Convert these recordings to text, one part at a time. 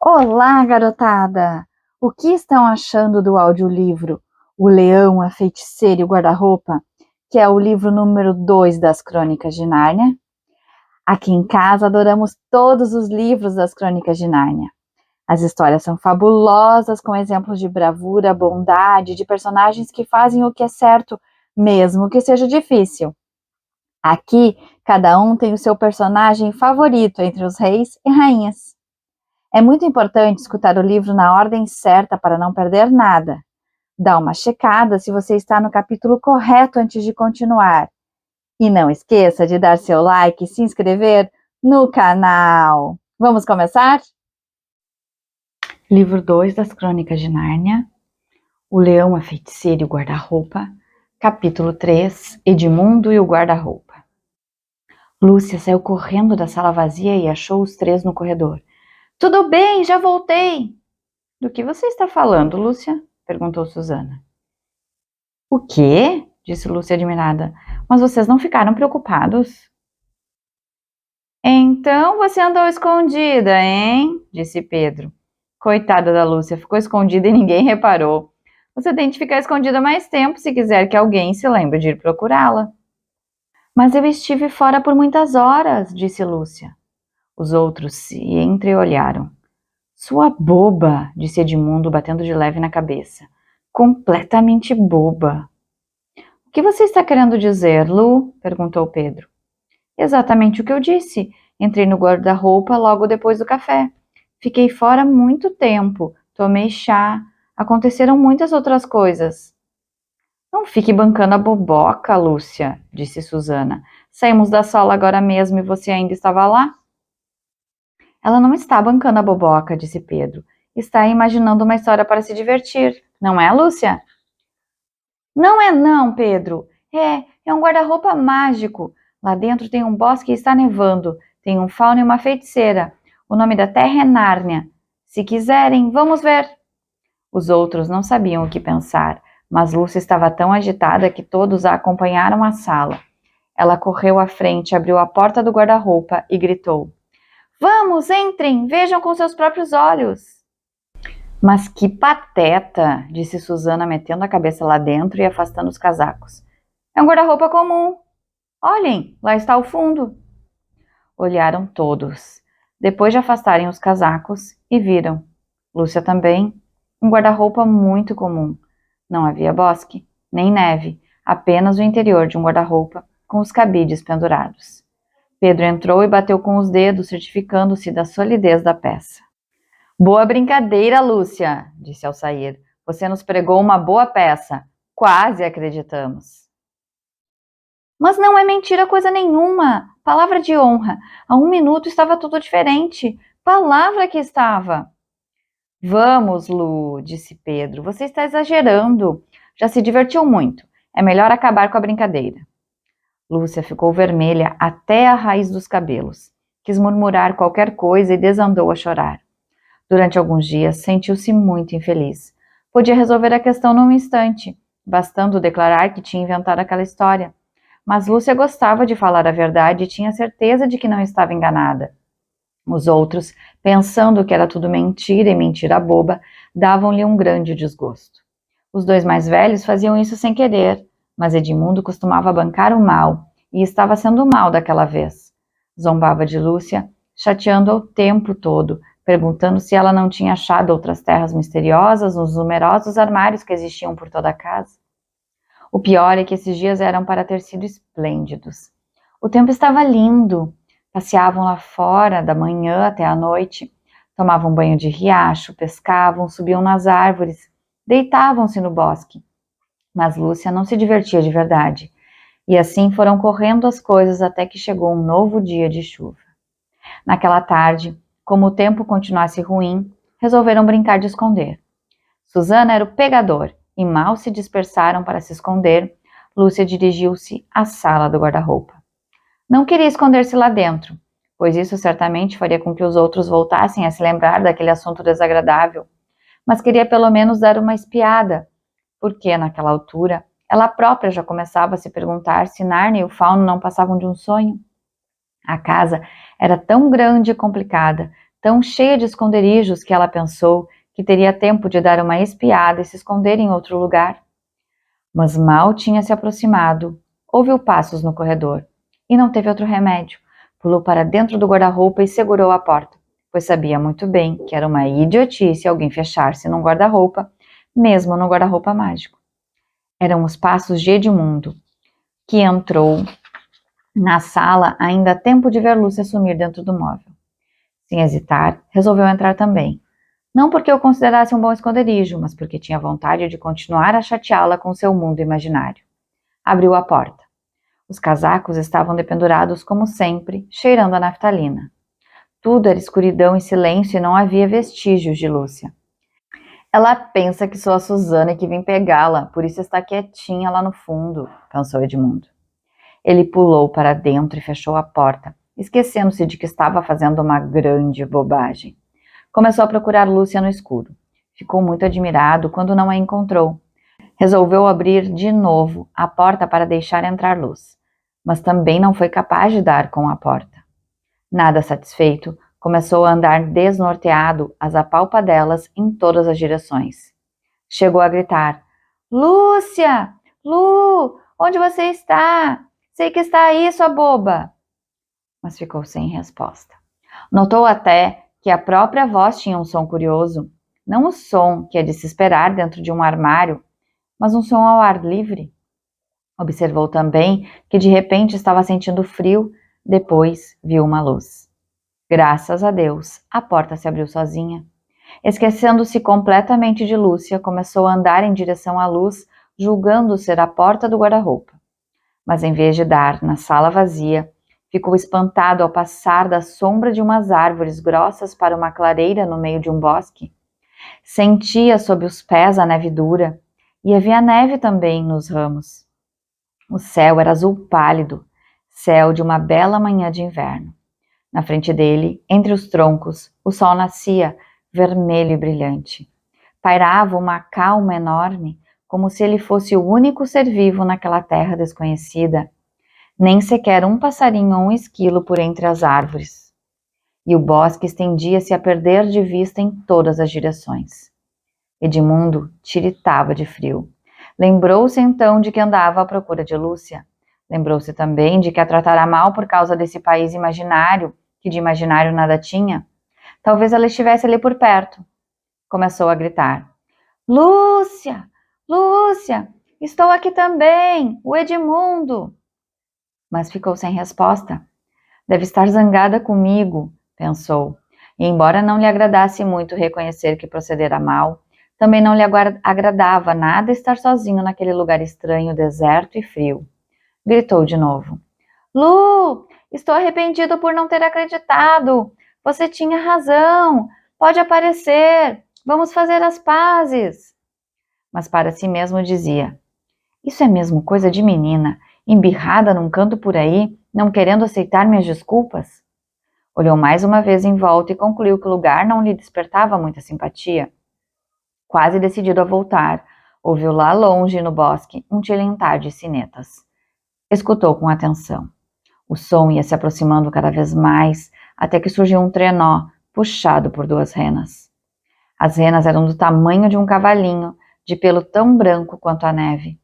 Olá, garotada! O que estão achando do audiolivro O Leão, a Feiticeira e o Guarda-Roupa, que é o livro número 2 das Crônicas de Nárnia? Aqui em casa adoramos todos os livros das Crônicas de Nárnia. As histórias são fabulosas, com exemplos de bravura, bondade, de personagens que fazem o que é certo, mesmo que seja difícil. Aqui, cada um tem o seu personagem favorito entre os reis e rainhas. É muito importante escutar o livro na ordem certa para não perder nada. Dá uma checada se você está no capítulo correto antes de continuar. E não esqueça de dar seu like e se inscrever no canal. Vamos começar? Livro 2 das Crônicas de Nárnia, O Leão, a Feiticeira e o Guarda-Roupa, capítulo 3, Edmundo e o Guarda-Roupa. Lúcia saiu correndo da sala vazia e achou os três no corredor. Tudo bem, já voltei. Do que você está falando, Lúcia? Perguntou Susana. O quê? Disse Lúcia admirada. Mas vocês não ficaram preocupados? Então você andou escondida, hein? Disse Pedro. Coitada da Lúcia, ficou escondida e ninguém reparou. Você tem de ficar escondida mais tempo se quiser que alguém se lembre de ir procurá-la. Mas eu estive fora por muitas horas, disse Lúcia. Os outros se entreolharam. Sua boba, disse Edmundo, batendo de leve na cabeça. Completamente boba. O que você está querendo dizer, Lu? Perguntou Pedro. Exatamente o que eu disse. Entrei no guarda-roupa logo depois do café. Fiquei fora muito tempo. Tomei chá. Aconteceram muitas outras coisas. Não fique bancando a boboca, Lúcia, disse Susana. Saímos da sala agora mesmo e você ainda estava lá? Ela não está bancando a boboca, disse Pedro. Está imaginando uma história para se divertir. Não é, Lúcia? Não é não, Pedro. É um guarda-roupa mágico. Lá dentro tem um bosque e está nevando. Tem um fauno e uma feiticeira. O nome da terra é Nárnia. Se quiserem, vamos ver. Os outros não sabiam o que pensar, mas Lúcia estava tão agitada que todos a acompanharam à sala. Ela correu à frente, abriu a porta do guarda-roupa e gritou. Vamos, entrem, vejam com seus próprios olhos. Mas que pateta, disse Susana, metendo a cabeça lá dentro e afastando os casacos. É um guarda-roupa comum. Olhem, lá está o fundo. Olharam todos, depois de afastarem os casacos, e viram. Lúcia também, um guarda-roupa muito comum. Não havia bosque, nem neve, apenas o interior de um guarda-roupa com os cabides pendurados. Pedro entrou e bateu com os dedos, certificando-se da solidez da peça. Boa brincadeira, Lúcia, disse ao sair. Você nos pregou uma boa peça. Quase acreditamos. Mas não é mentira coisa nenhuma. Palavra de honra. Há 1 minuto estava tudo diferente. Palavra que estava. Vamos, Lu, disse Pedro. Você está exagerando. Já se divertiu muito. É melhor acabar com a brincadeira. Lúcia ficou vermelha até a raiz dos cabelos. Quis murmurar qualquer coisa e desandou a chorar. Durante alguns dias, sentiu-se muito infeliz. Podia resolver a questão num instante, bastando declarar que tinha inventado aquela história. Mas Lúcia gostava de falar a verdade e tinha certeza de que não estava enganada. Os outros, pensando que era tudo mentira e mentira boba, davam-lhe um grande desgosto. Os 2 mais velhos faziam isso sem querer, mas Edmundo costumava bancar o mal, e estava sendo mal daquela vez. Zombava de Lúcia, chateando-a o tempo todo, perguntando se ela não tinha achado outras terras misteriosas nos numerosos armários que existiam por toda a casa. O pior é que esses dias eram para ter sido esplêndidos. O tempo estava lindo. Passeavam lá fora da manhã até a noite, tomavam banho de riacho, pescavam, subiam nas árvores, deitavam-se no bosque. Mas Lúcia não se divertia de verdade. E assim foram correndo as coisas até que chegou um novo dia de chuva. Naquela tarde, como o tempo continuasse ruim, resolveram brincar de esconder. Susana era o pegador, e mal se dispersaram para se esconder, Lúcia dirigiu-se à sala do guarda-roupa. Não queria esconder-se lá dentro, pois isso certamente faria com que os outros voltassem a se lembrar daquele assunto desagradável, mas queria pelo menos dar uma espiada, porque, naquela altura, ela própria já começava a se perguntar se Nárnia e o fauno não passavam de um sonho. A casa era tão grande e complicada, tão cheia de esconderijos que ela pensou que teria tempo de dar uma espiada e se esconder em outro lugar. Mas mal tinha se aproximado, ouviu passos no corredor e não teve outro remédio. Pulou para dentro do guarda-roupa e segurou a porta, pois sabia muito bem que era uma idiotice alguém fechar-se num guarda-roupa, mesmo no guarda-roupa mágico. Eram os passos de Edmundo, que entrou na sala ainda a tempo de ver Lúcia sumir dentro do móvel. Sem hesitar, resolveu entrar também. Não porque o considerasse um bom esconderijo, mas porque tinha vontade de continuar a chateá-la com seu mundo imaginário. Abriu a porta. Os casacos estavam dependurados como sempre, cheirando a naftalina. Tudo era escuridão e silêncio e não havia vestígios de Lúcia. Ela pensa que sou a Susana e que vim pegá-la, por isso está quietinha lá no fundo, pensou Edmundo. Ele pulou para dentro e fechou a porta, esquecendo-se de que estava fazendo uma grande bobagem. Começou a procurar Lúcia no escuro. Ficou muito admirado quando não a encontrou. Resolveu abrir de novo a porta para deixar entrar luz, mas também não foi capaz de dar com a porta. Nada satisfeito, começou a andar desnorteado às apalpadelas em todas as direções. Chegou a gritar: Lúcia! Lu! Onde você está? Sei que está aí, sua boba! Mas ficou sem resposta. Notou até que a própria voz tinha um som curioso. Não o som que é de se esperar dentro de um armário, mas um som ao ar livre. Observou também que de repente estava sentindo frio, depois viu uma luz. Graças a Deus, a porta se abriu sozinha. Esquecendo-se completamente de Lúcia, começou a andar em direção à luz, julgando ser a porta do guarda-roupa. Mas em vez de dar na sala vazia, ficou espantado ao passar da sombra de umas árvores grossas para uma clareira no meio de um bosque. Sentia sob os pés a neve dura, e havia neve também nos ramos. O céu era azul pálido, céu de uma bela manhã de inverno. Na frente dele, entre os troncos, o sol nascia, vermelho e brilhante. Pairava uma calma enorme, como se ele fosse o único ser vivo naquela terra desconhecida. Nem sequer um passarinho ou um esquilo por entre as árvores. E o bosque estendia-se a perder de vista em todas as direções. Edmundo tiritava de frio. Lembrou-se então de que andava à procura de Lúcia. Lembrou-se também de que a tratara mal por causa desse país imaginário, que de imaginário nada tinha. Talvez ela estivesse ali por perto. Começou a gritar: Lúcia! Lúcia! Estou aqui também! O Edmundo! Mas ficou sem resposta. Deve estar zangada comigo, pensou. E embora não lhe agradasse muito reconhecer que procedera mal, também não lhe agradava nada estar sozinho naquele lugar estranho, deserto e frio. Gritou de novo: Lu, estou arrependido por não ter acreditado. Você tinha razão. Pode aparecer. Vamos fazer as pazes. Mas para si mesmo dizia: Isso é mesmo coisa de menina, embirrada num canto por aí, não querendo aceitar minhas desculpas? Olhou mais uma vez em volta e concluiu que o lugar não lhe despertava muita simpatia. Quase decidido a voltar, ouviu lá longe no bosque um tilintar de sinetas. Escutou com atenção. O som ia se aproximando cada vez mais, até que surgiu um trenó, puxado por duas renas. As renas eram do tamanho de um cavalinho, de pelo tão branco quanto a neve.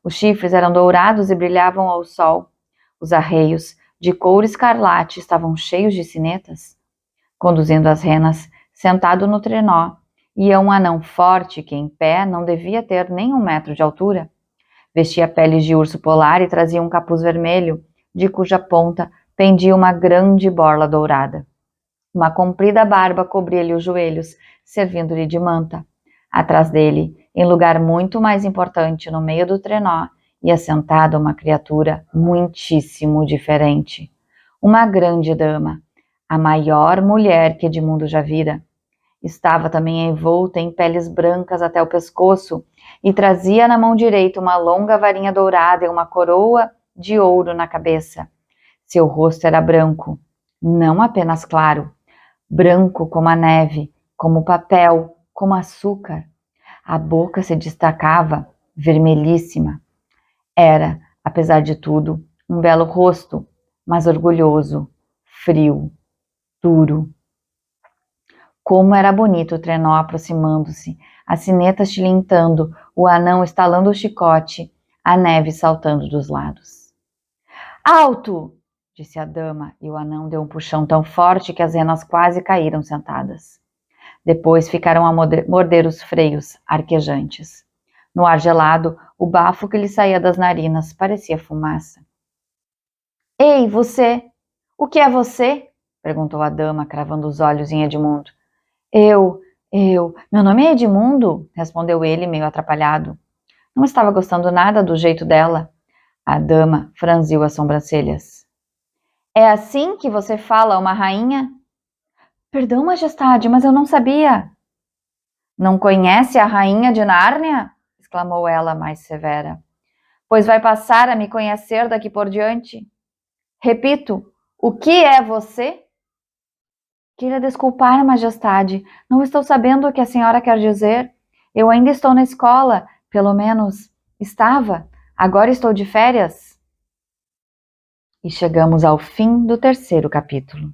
Os chifres eram dourados e brilhavam ao sol. Os arreios, de couro escarlate, estavam cheios de sinetas. Conduzindo as renas, sentado no trenó, ia um anão forte que, em pé, não devia ter nem 1 metro de altura. Vestia peles de urso polar e trazia um capuz vermelho, de cuja ponta pendia uma grande borla dourada. Uma comprida barba cobria-lhe os joelhos, servindo-lhe de manta. Atrás dele, em lugar muito mais importante no meio do trenó, ia sentada uma criatura muitíssimo diferente. Uma grande dama, a maior mulher que Edmundo já vira. Estava também envolta em peles brancas até o pescoço e trazia na mão direita uma longa varinha dourada e uma coroa de ouro na cabeça. Seu rosto era branco, não apenas claro, branco como a neve, como papel, como açúcar. A boca se destacava, vermelhíssima. Era, apesar de tudo, um belo rosto, mas orgulhoso, frio, duro. Como era bonito o trenó aproximando-se, as sinetas tilintando, o anão estalando o chicote, a neve saltando dos lados. Alto! Disse a dama, e o anão deu um puxão tão forte que as renas quase caíram sentadas. Depois ficaram a morder os freios, arquejantes. No ar gelado, o bafo que lhe saía das narinas parecia fumaça. Ei, você! O que é você? Perguntou a dama, cravando os olhos em Edmundo. Meu nome é Edmundo, respondeu ele, meio atrapalhado. Não estava gostando nada do jeito dela. A dama franziu as sobrancelhas. É assim que você fala a uma rainha? Perdão, majestade, mas eu não sabia. Não conhece a rainha de Nárnia? Exclamou ela, mais severa. Pois vai passar a me conhecer daqui por diante. Repito, o que é você? Queira desculpar, majestade, não estou sabendo o que a senhora quer dizer. Eu ainda estou na escola, pelo menos estava. Agora estou de férias. E chegamos ao fim do 3º capítulo.